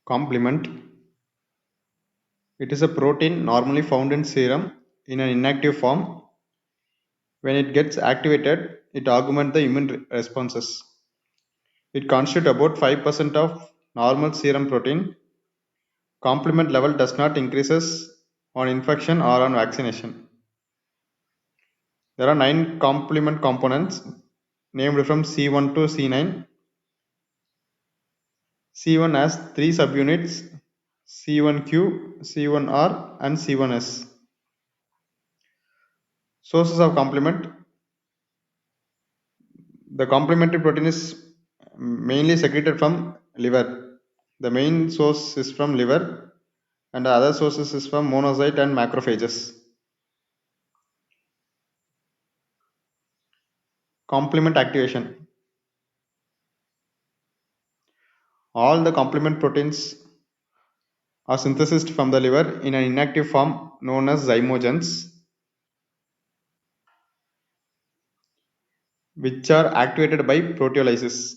Complement. It is a protein normally found in serum in an inactive form. When it gets activated, it augments the immune responses. It constitutes about 5% of normal serum protein. Complement level does not increases on infection or on vaccination. There are 9 complement components named from C1 to C9. C1 has 3 subunits: C1Q, C1R, and C1S. Sources of complement. The complementary protein is mainly secreted from liver. The main source is from liver, and the other sources is from monocyte and macrophages. Complement activation. All the complement proteins are synthesized from the liver in an inactive form known as zymogens, which are activated by proteolysis,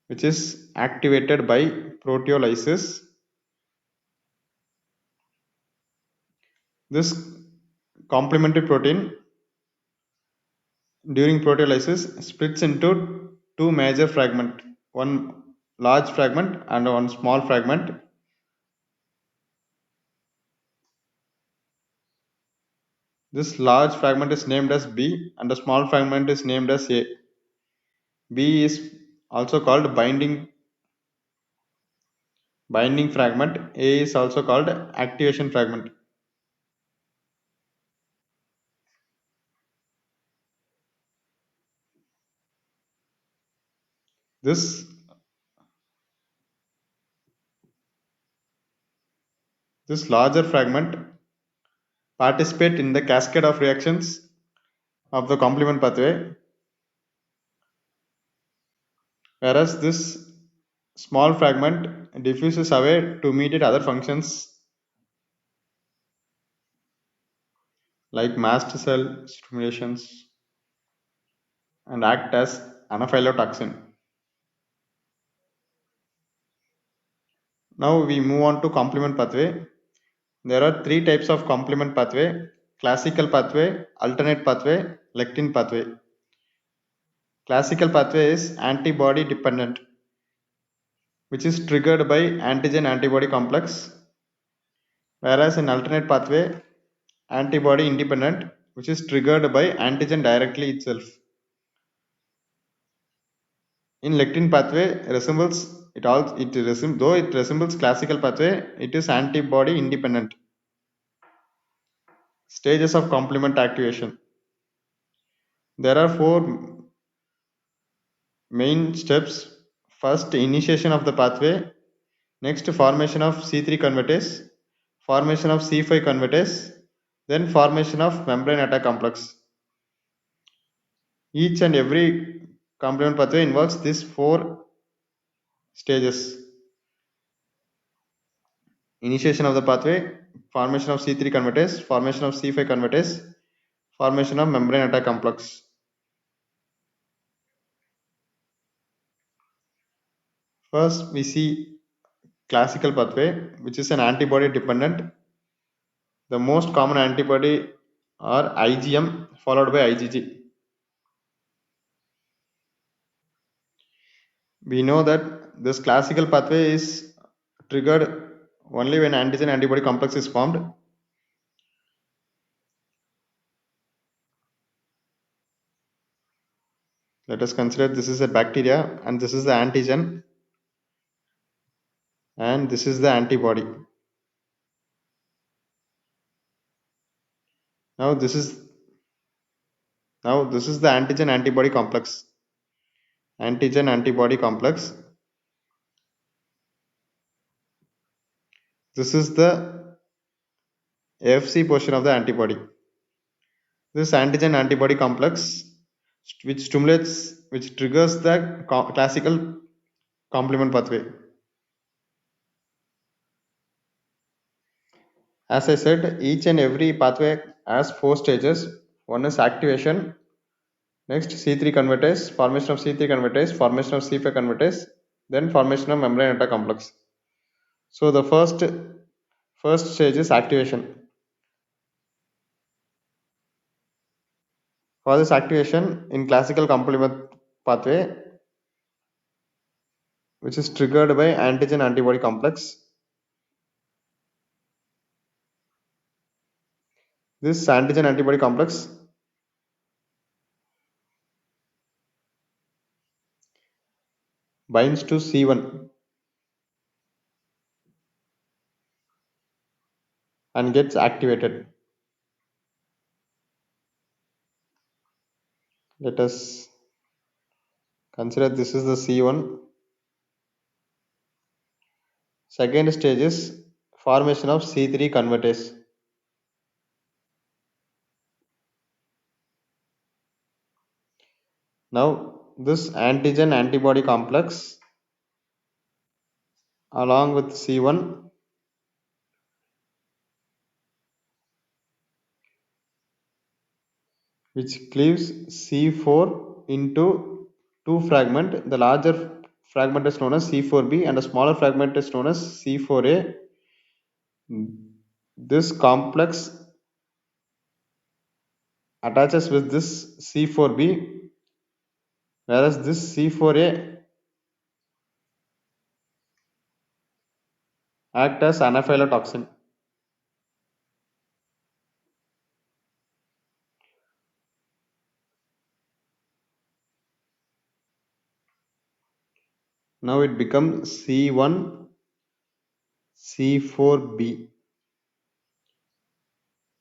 which is activated by proteolysis. This complementary protein during proteolysis splits into two major fragments, one large fragment and one small fragment. This large fragment is named as B and the small fragment is named as A. B is also called binding fragment. A is also called activation fragment. This this larger fragment participate in the cascade of reactions of the complement pathway, whereas this small fragment diffuses away to mediate other functions like mast cell stimulations and act as anaphylatoxin. Now we move on to complement pathway. There are three types of complement pathway: classical pathway, alternate pathway, lectin pathway. Classical pathway is antibody dependent, which is triggered by antigen antibody complex, whereas in alternate pathway, antibody independent, which is triggered by antigen directly itself. In lectin pathway resembles it all it resembles though it resembles classical pathway, it is antibody independent. Stages of complement activation. There are four main steps. First, initiation of the pathway. Next, formation of C3 convertase, formation of C5 convertase, then formation of membrane attack complex. Each and every complement pathway involves these four stages: initiation of the pathway, formation of C3 convertase, formation of C5 convertase, formation of membrane attack complex. First, we see classical pathway, which is an antibody dependent. The most common antibody are IgM followed by IgG. We know that this classical pathway is triggered only when antigen antibody complex is formed. Let us consider this is a bacteria and this is the antigen and this is the antibody. Now this is the antigen antibody complex. Antigen antibody complex. This is the AFC portion of the antibody. This antigen antibody complex which triggers the classical complement pathway. As I said, each and every pathway has four stages. One is activation, next C3 convertase, formation of C3 convertase, formation of C5 convertase, then formation of membrane attack complex. So the first stage is activation. For this activation in classical complement pathway, which is triggered by antigen antibody complex, this antigen antibody complex binds to C1 and gets activated. Let us consider this is the C1. Second stage is formation of C3 convertase. Now, this antigen antibody complex along with C1, which cleaves C4 into two fragment. The larger fragment is known as C4b and the smaller fragment is known as C4a. This complex attaches with this C4b, whereas this C4a act as anaphylatoxin. Now it becomes C1 C4b,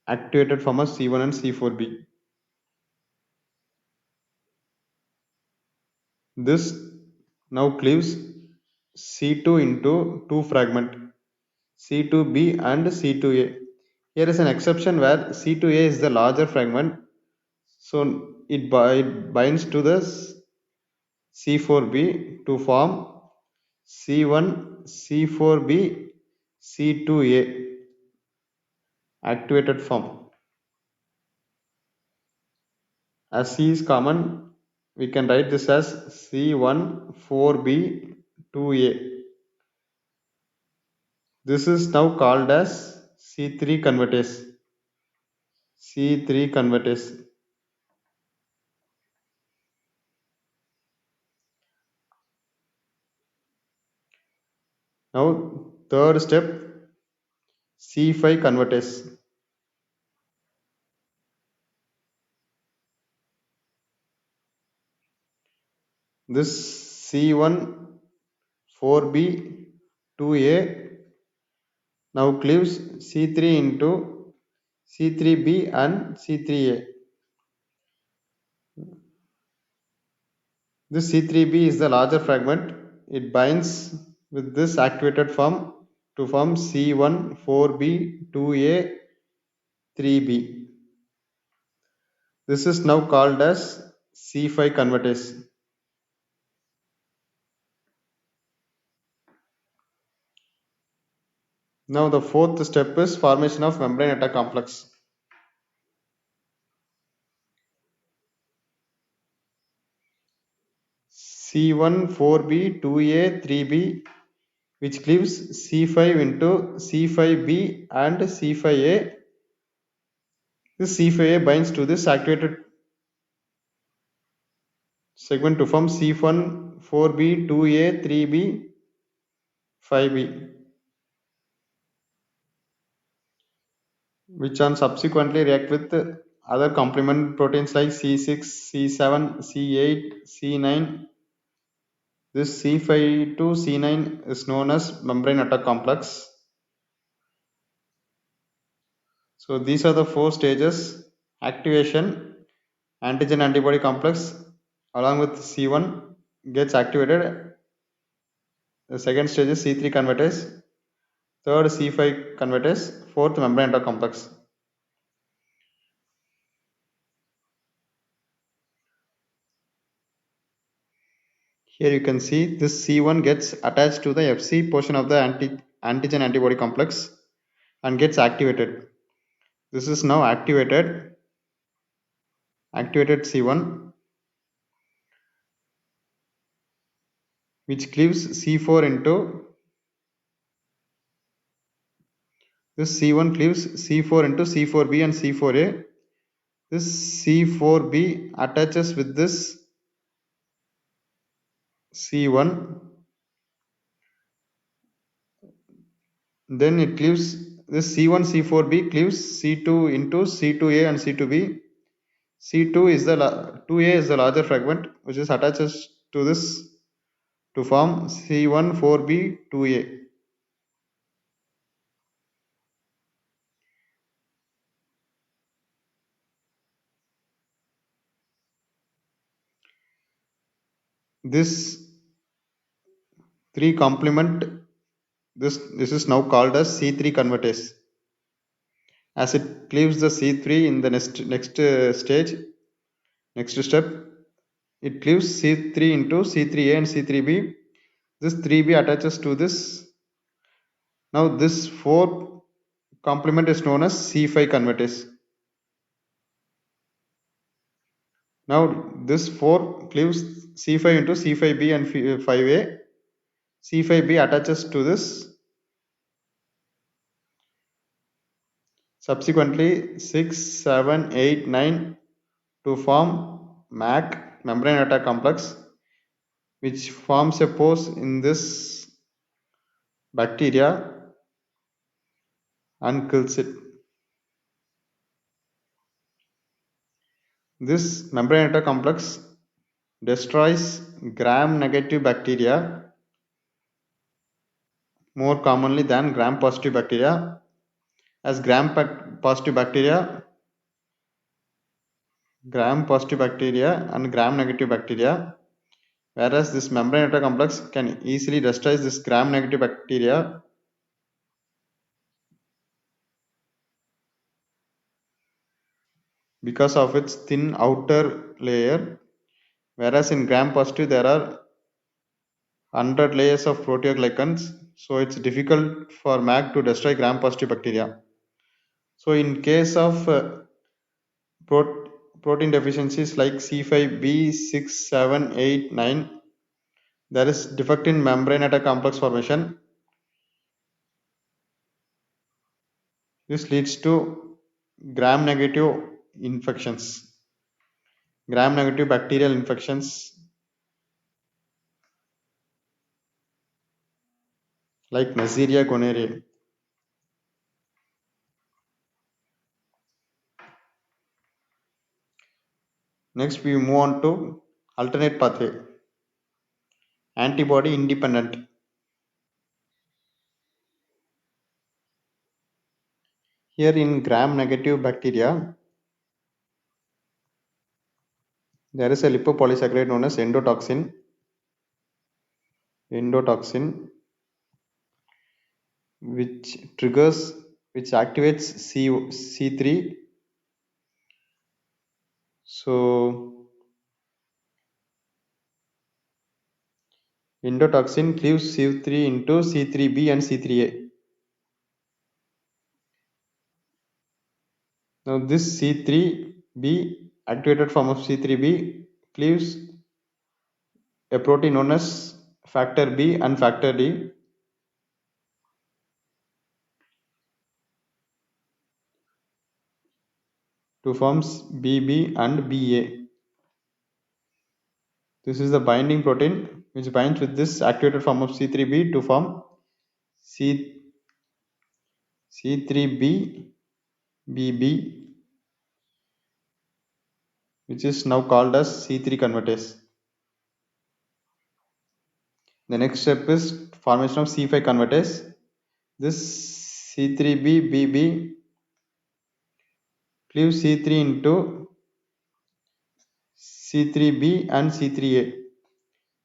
activated from a C1 and C4b. This now cleaves C2 into two fragment, C2b and C2a. Here is an exception where C2a is the larger fragment, so it binds to the C4b to form C1 C4b C2a activated form. As C is common, we can write this as C1 4b 2a. This is now called as C3 convertase. C3 convertase. Now, third step, C5 convertase. This C1 4b 2a now cleaves C3 into C3b and C3a. This C3b is the larger fragment. It binds with this activated form to form C1 4b 2a 3b. This is now called as C5 convertase. Now the fourth step is formation of membrane attack complex. C1 4b 2a 3b, which cleaves C5 into C5b and C5a. This C5a binds to this activated segment to form C1 4b 2a 3b 5b, which on subsequently react with other complement proteins like C6, C7, C8, C9. This C5 to C9 is known as membrane attack complex. So these are the four stages: activation, antigen antibody complex along with C1 gets activated. The second stage is C3 convertase, third C5 convertase, fourth membrane attack complex. Here you can see this C1 gets attached to the Fc portion of the antigen antibody complex and gets activated. This is now activated C1. which cleaves C4 into this C1 cleaves C4 into C4b and C4a. This C4b attaches with this C1, then it cleaves this C1 C4b cleaves C2 into C2a and C2b. C2 is the 2a is the larger fragment which is attaches to this to form C1 4b 2a. This three complement this is now called as C3 convertase. As it cleaves the C3 in the next step, it cleaves C3 into C3a and C3b. This 3b attaches to this. Now this 4 complement is known as C5 convertase. Now this 4 cleaves C5 into C5b and 5a. C5b attaches to this. Subsequently 6, 7, 8, 9 to form MAC, membrane attack complex, which forms a pore in this bacteria and kills it. This membrane attack complex destroys gram-negative bacteria more commonly than gram-positive bacteria, as gram-positive bacteria and gram-negative bacteria, whereas this membrane attack complex can easily destroy this gram-negative bacteria because of its thin outer layer, whereas in gram-positive there are 100 layers of proteoglycans, so it's difficult for MAC to destroy gram-positive bacteria. So in case of protein deficiencies like C5, B6, 7, 8, 9, there is defect in membrane attack complex formation. This leads to gram-negative infections, gram-negative bacterial infections like Neisseria gonorrhoeae. Next, we move on to alternate pathway, antibody independent. Here in gram-negative bacteria, there is a lipopolysaccharide known as endotoxin, which triggers, which activates C3. So endotoxin cleaves C3 into C3b and C3a. Now this C3b, activated form of C3b, cleaves a protein known as factor B and factor D to forms BB and BA. This is the binding protein which binds with this activated form of C3b to form C, C3b BB, which is now called as C3 convertase. The next step is formation of C5 convertase. This C3b BB cleaves C3 into C3b and C3a.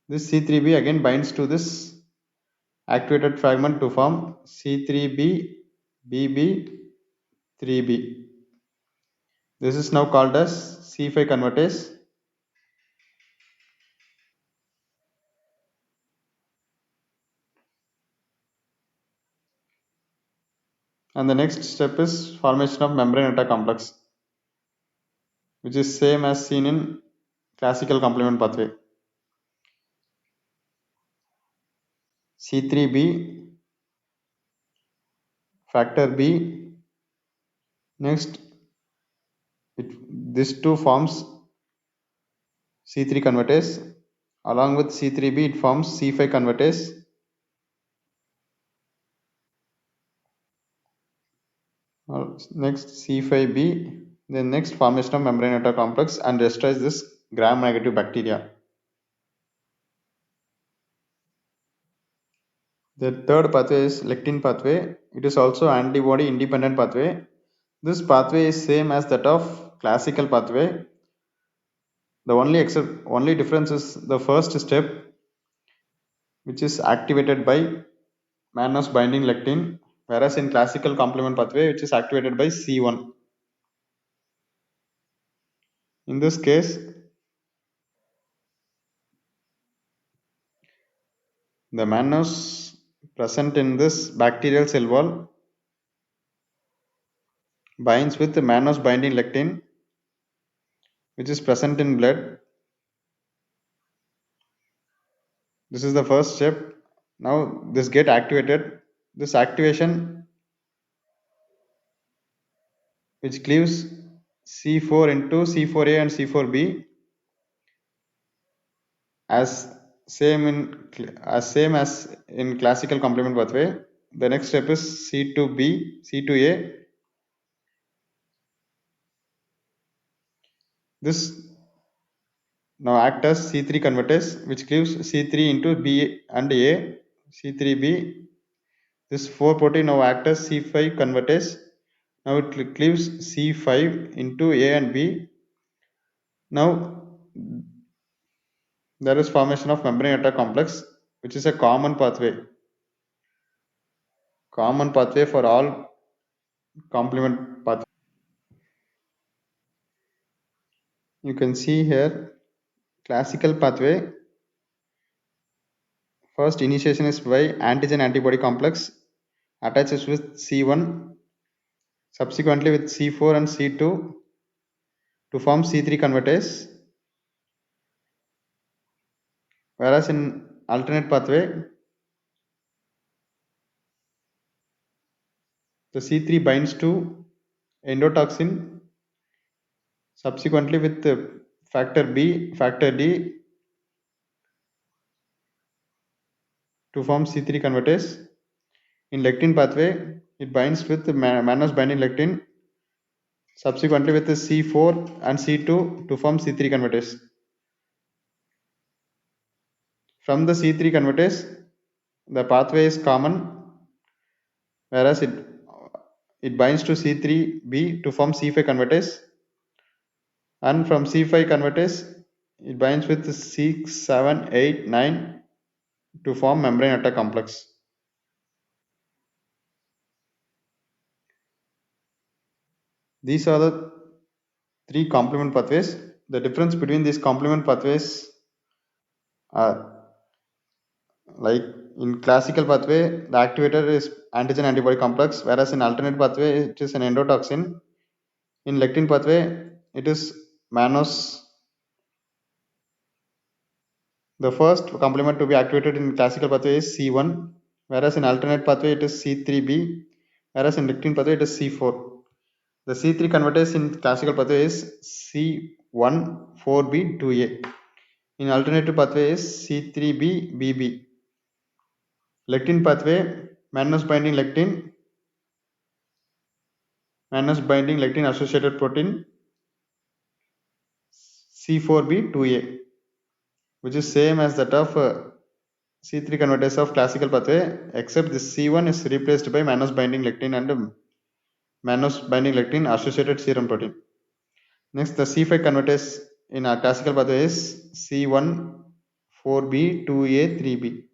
This C3b again binds to this activated fragment to form C3b BB 3b. This is now called as C5 convertase. And the next step is formation of membrane attack complex, which is same as seen in classical complement pathway. C3b, factor B. Next, this two forms C3 convertase. Along with C3b, it forms C5 convertase. Next C5b, then next formation of membrane complex and destroys this gram-negative bacteria. The third pathway is lectin pathway. It is also antibody independent pathway. This pathway is same as that of classical pathway. The only difference is the first step, which is activated by mannose binding lectin, whereas in classical complement pathway, which is activated by C1. In this case, the mannose present in this bacterial cell wall binds with the mannose binding lectin, which is present in blood. This is the first step. Now this get activated. This activation, which cleaves C4 into C4a and C4b, as same as in classical complement pathway. The next step is C2b, C2a. This now act as C3 convertase, which cleaves C3 into B and A, C3b. This 4 protein now act as C5 convertase. Now it cleaves C5 into A and B. Now there is formation of membrane attack complex, which is a common pathway for all complement pathways. You can see here classical pathway. First initiation is by antigen antibody complex attaches with C1, subsequently with C4 and C2 to form C3 convertase. Whereas in alternate pathway, the C3 binds to endotoxin, subsequently with the factor B, factor D to form C3 convertase. In lectin pathway, it binds with the mannose binding lectin, subsequently with the C4 and C2 to form C3 convertase. From the C3 convertase, the pathway is common, whereas it binds to C3b to form C5 convertase, and from C5 convertase, it binds with 6, 7, 8, 9 to form membrane attack complex. These are the three complement pathways. The difference between these complement pathways are like in classical pathway, the activator is antigen antibody complex, whereas in alternate pathway, it is an endotoxin. In lectin pathway, it is mannose. The first complement to be activated in classical pathway is C1, whereas in alternate pathway it is C3b, whereas in lectin pathway it is C4. The C3 convertase in classical pathway is C1, 4b, 2a. In alternative pathway is C3b, bb. Lectin pathway, mannose binding lectin associated protein C4b, 2a, which is same as that of C3 convertase of classical pathway, except this C1 is replaced by mannose binding lectin and mannose binding lectin associated serum protein. Next, the C5 convertase in our classical pathway is C1, 4b, 2a, 3b.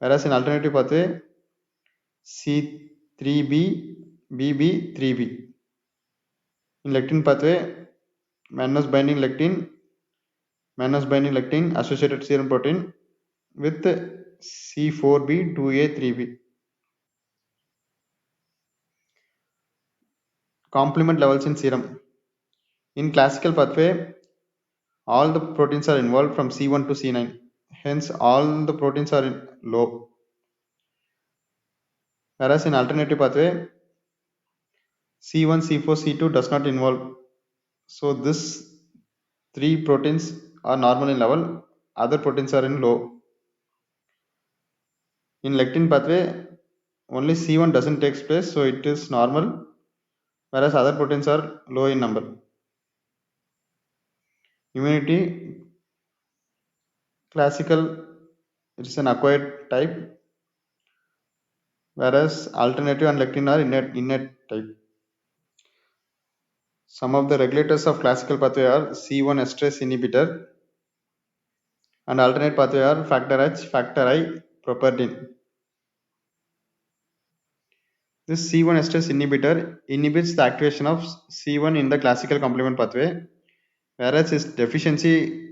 Whereas in alternative pathway, C3b, bb, 3b. In lectin pathway, mannose binding lectin associated serum protein with C4b, 2a, 3b. Complement levels in serum. In classical pathway, all the proteins are involved from C1 to C9. Hence, all the proteins are low. Whereas in alternative pathway, C1, C4, C2 does not involve. So this three proteins are normal in level, other proteins are in low. In lectin pathway, only C1 doesn't take place, so it is normal, whereas other proteins are low in number. Immunity, classical, it's an acquired type, whereas alternative and lectin are innate type. Some of the regulators of classical pathway are C1 esterase inhibitor and alternate pathway are factor H, factor I, properdin. This C1 esterase inhibitor inhibits the activation of C1 in the classical complement pathway, whereas its deficiency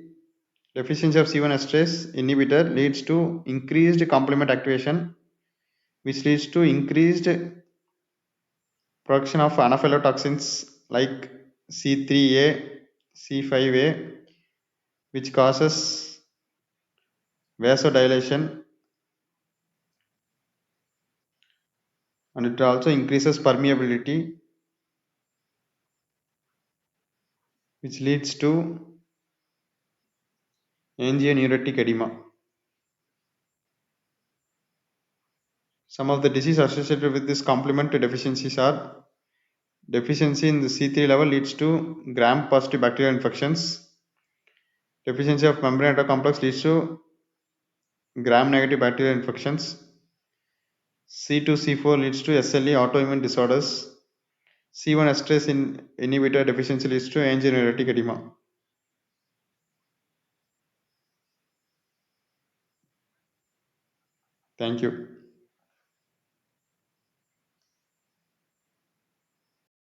of C1 esterase inhibitor leads to increased complement activation, which leads to increased production of anaphylotoxins like C3A, C5A, which causes vasodilation, and it also increases permeability, which leads to angionuretic edema. Some of the diseases associated with this complement deficiencies are deficiency in the C3 level leads to gram positive bacterial infections. Deficiency of membrane complex leads to gram negative bacterial infections. C2 C4 leads to SLE autoimmune disorders. C1 esterase inhibitor deficiency leads to angionuretic edema. Thank you.